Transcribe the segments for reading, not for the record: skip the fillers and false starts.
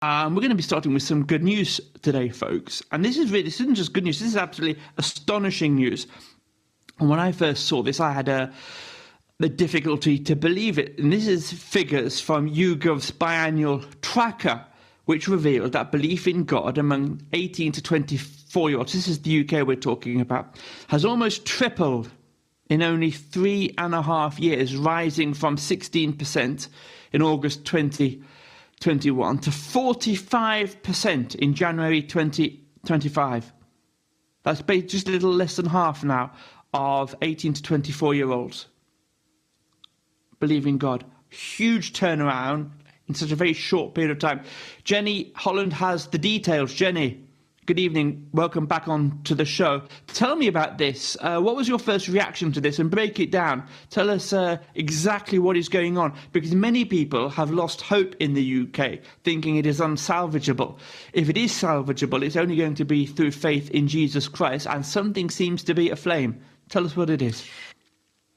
We're going to be starting with some good news today, folks. And this isn't just good news. This is absolutely astonishing news. And when I first saw this, I had the difficulty to believe it. And this is figures from YouGov's biannual tracker, which revealed that belief in God among 18 to 24-year-olds, this is the UK we're talking about, has almost tripled in only 3.5 years, rising from 16% in August 2021 to 45% in January 2025. That's just a little less than half now of 18 to 24-year-olds believe in God. Huge turnaround in such a very short period of time. Jenny Holland has the details. Jenny, good evening. Welcome back on to the show. Tell me about this. What was your first reaction to this? And break it down. Tell us exactly what is going on, because many people have lost hope in the UK, thinking it is unsalvageable. If it is salvageable, it's only going to be through faith in Jesus Christ, and something seems to be aflame. Tell us what it is.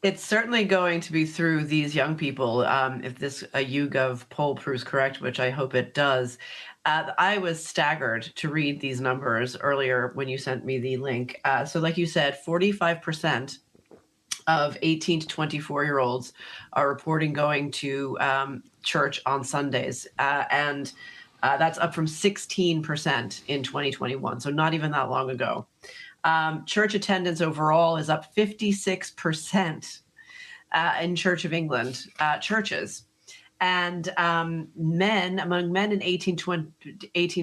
It's certainly going to be through these young people, if this YouGov poll proves correct, which I hope it does. I was staggered to read these numbers earlier when you sent me the link. So like you said, 45% of 18 to 24-year-olds are reporting going to church on Sundays. And that's up from 16% in 2021, so not even that long ago. Church attendance overall is up 56% in Church of England churches. And among men in 18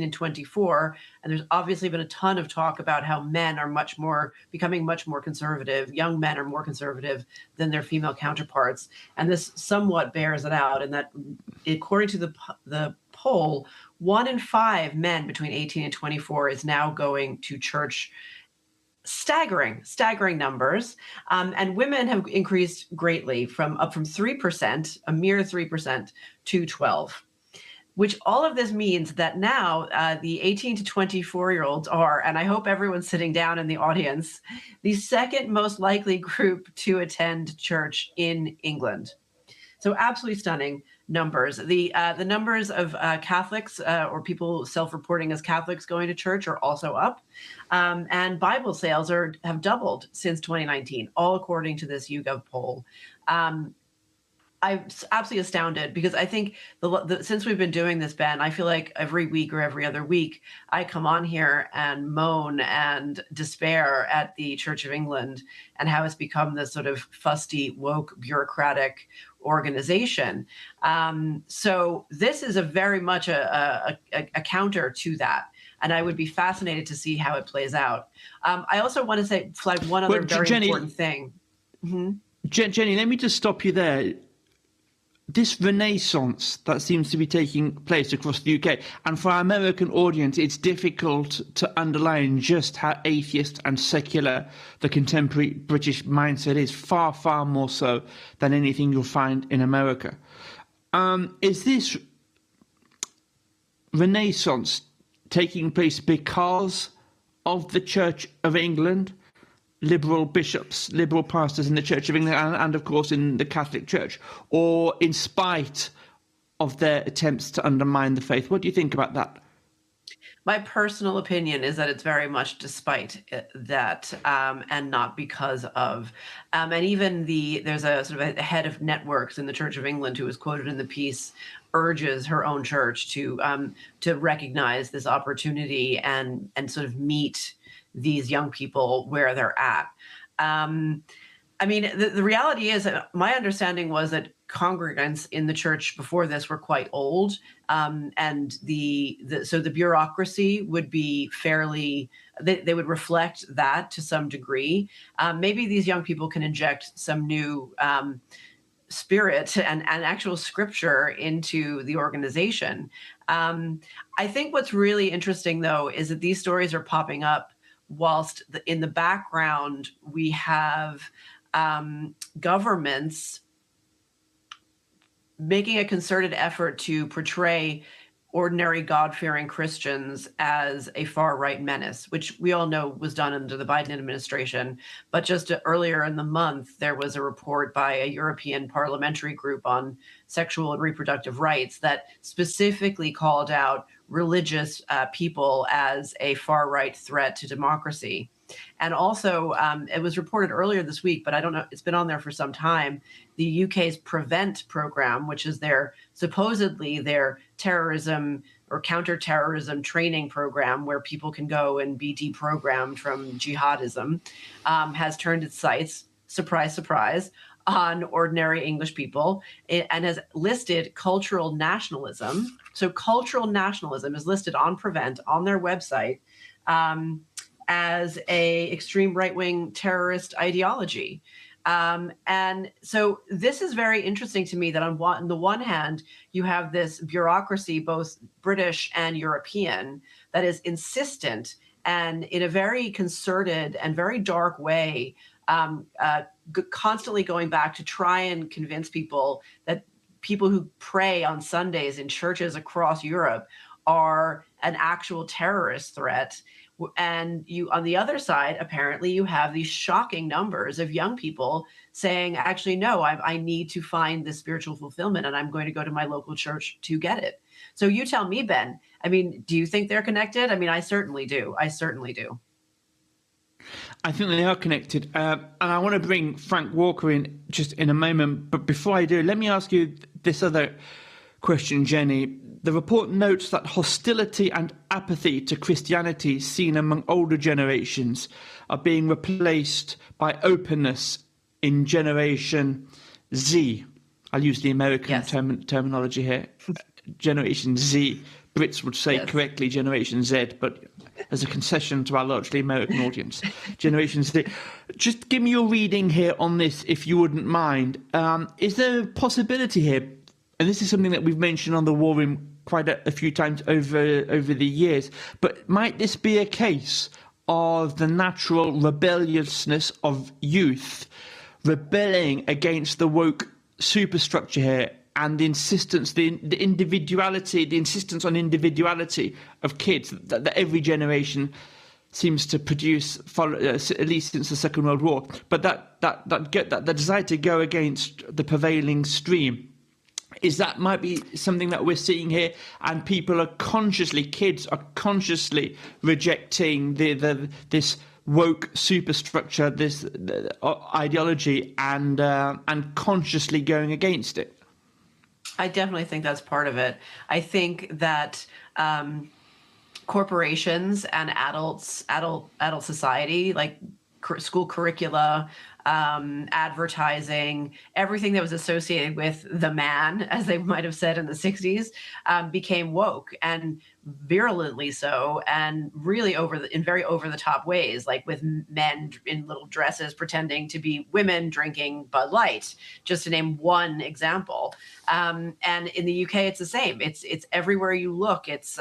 and 24, and there's obviously been a ton of talk about how men are becoming much more conservative. Young men are more conservative than their female counterparts. And this somewhat bears it out in that, according to the poll, 1 in 5 men between 18 and 24 is now going to church. Staggering numbers. And women have increased greatly up from 3%, a mere 3%, to 12%, which all of this means that now the 18 to 24-year-olds are, and I hope everyone's sitting down in the audience, the second most likely group to attend church in England. So absolutely stunning numbers. The numbers of Catholics or people self-reporting as Catholics going to church are also up. And Bible sales have doubled since 2019, all according to this YouGov poll. I'm absolutely astounded because I think since we've been doing this, Ben, I feel like every week or every other week, I come on here and moan and despair at the Church of England and how it's become this sort of fusty, woke, bureaucratic organization. So this is very much a counter to that. And I would be fascinated to see how it plays out. I also want to flag one other important thing. Mm-hmm. Jenny, let me just stop you there. This renaissance that seems to be taking place across the UK, and for our American audience, it's difficult to underline just how atheist and secular the contemporary British mindset is, far, far more so than anything you'll find in America. Is this renaissance taking place because of the Church of England? Liberal bishops, liberal pastors in the Church of England and of course in the Catholic Church, or in spite of their attempts to undermine the faith? What do you think about that? My personal opinion is that it's very much despite that and not because of. And even there's a sort of a head of networks in the Church of England who was quoted in the piece urges her own church to recognize this opportunity and sort of meet these young people where they're at. I mean, the reality is that my understanding was that congregants in the church before this were quite old, and so the bureaucracy would be fairly. They would reflect that to some degree. Maybe these young people can inject some new spirit and actual scripture into the organization. I think what's really interesting, though, is that these stories are popping up whilst in the background we have governments making a concerted effort to portray ordinary God-fearing Christians as a far-right menace, which we all know was done under the Biden administration. But just earlier in the month, there was a report by a European parliamentary group on sexual and reproductive rights that specifically called out religious people as a far-right threat to democracy. And also, it was reported earlier this week, but I don't know, it's been on there for some time, the UK's Prevent program, which is supposedly their terrorism or counterterrorism training program where people can go and be deprogrammed from jihadism, has turned its sights, surprise, surprise, on ordinary English people and has listed cultural nationalism. So cultural nationalism is listed on Prevent on their website as a extreme right-wing terrorist ideology. And so this is very interesting to me that on the one hand, you have this bureaucracy, both British and European, that is insistent and in a very concerted and very dark way, constantly going back to try and convince people that people who pray on Sundays in churches across Europe are an actual terrorist threat. And you, on the other side, apparently you have these shocking numbers of young people saying, actually, no, I need to find this spiritual fulfillment and I'm going to go to my local church to get it. So you tell me, Ben, I mean, do you think they're connected? I mean, I certainly do. I certainly do. I think they are connected. And I want to bring Frank Walker in just in a moment. But before I do, let me ask you this other question, Jenny. The report notes that hostility and apathy to Christianity seen among older generations are being replaced by openness in Generation Z. I'll use the American terminology here. Generation Z. Brits would say correctly Generation Z, but as a concession to our largely American audience. Generation Z. Just give me your reading here on this, if you wouldn't mind. Is there a possibility here, and this is something that we've mentioned on the War Room quite a few times over the years, but might this be a case of the natural rebelliousness of youth rebelling against the woke superstructure here and the insistence, the individuality, the insistence on individuality of kids that every generation seems to produce, at least since the Second World War, but that desire to go against the prevailing stream? Is that might be something that we're seeing here, and people are kids are consciously rejecting this woke superstructure, this ideology, and consciously going against it? I definitely think that's part of it. I think that corporations and adult society, like school curricula, advertising, everything that was associated with the man, as they might have said in the 60s, became woke, and virulently so, and really in very over the top ways, like with men in little dresses pretending to be women drinking Bud Light, just to name one example. And in the UK, it's the same. It's everywhere you look. It's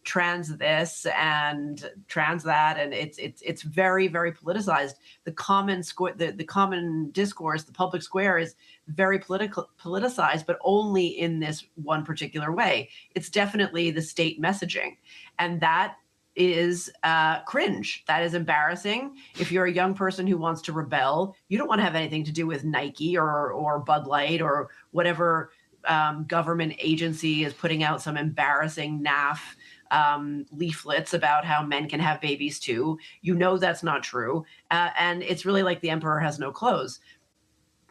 trans this and trans that, and it's very, very politicized. The common discourse, the public square, is very politicized, but only in this one particular way. It's definitely the state messaging, and that is cringe. That is embarrassing. If you're a young person who wants to rebel, you don't want to have anything to do with Nike or Bud Light or whatever government agency is putting out some embarrassing naff leaflets about how men can have babies too. You know that's not true. And it's really like the emperor has no clothes.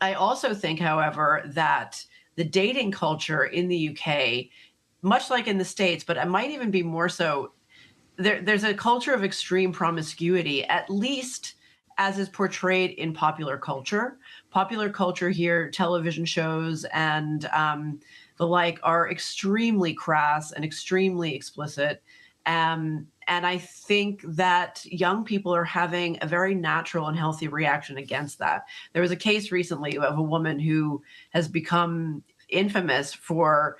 I also think, however, that the dating culture in the UK, much like in the States, but it might even be more so, there's a culture of extreme promiscuity, at least as is portrayed in popular culture. Popular culture here, television shows and the like, are extremely crass and extremely explicit. And I think that young people are having a very natural and healthy reaction against that. There was a case recently of a woman who has become infamous for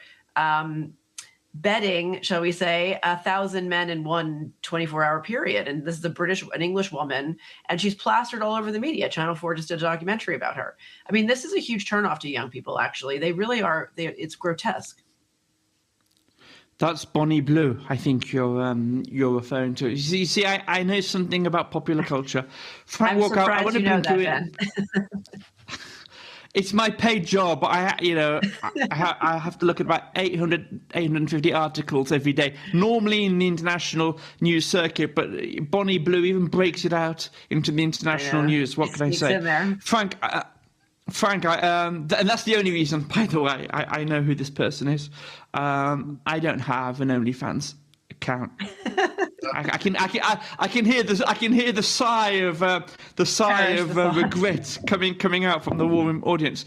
bedding, shall we say, 1,000 men in one 24-hour period. And this is an English woman, and she's plastered all over the media. Channel 4 just did a documentary about her. I mean, this is a huge turnoff to young people, actually. They really are. It's grotesque. That's Bonnie Blue, I think you're referring to. You see, I know something about popular culture. Frank I'm Walker, I surprised want to you know bring you that, in. Ben. It's my paid job. I have to look at about 850 articles every day, normally in the international news circuit, but Bonnie Blue even breaks it out into the international news. What can I Sneaks say? in there. Frank, and that's the only reason, by the way, I know who this person is. I don't have an OnlyFans account. I can hear the sigh of Perish the thought. regret coming out from the warm audience.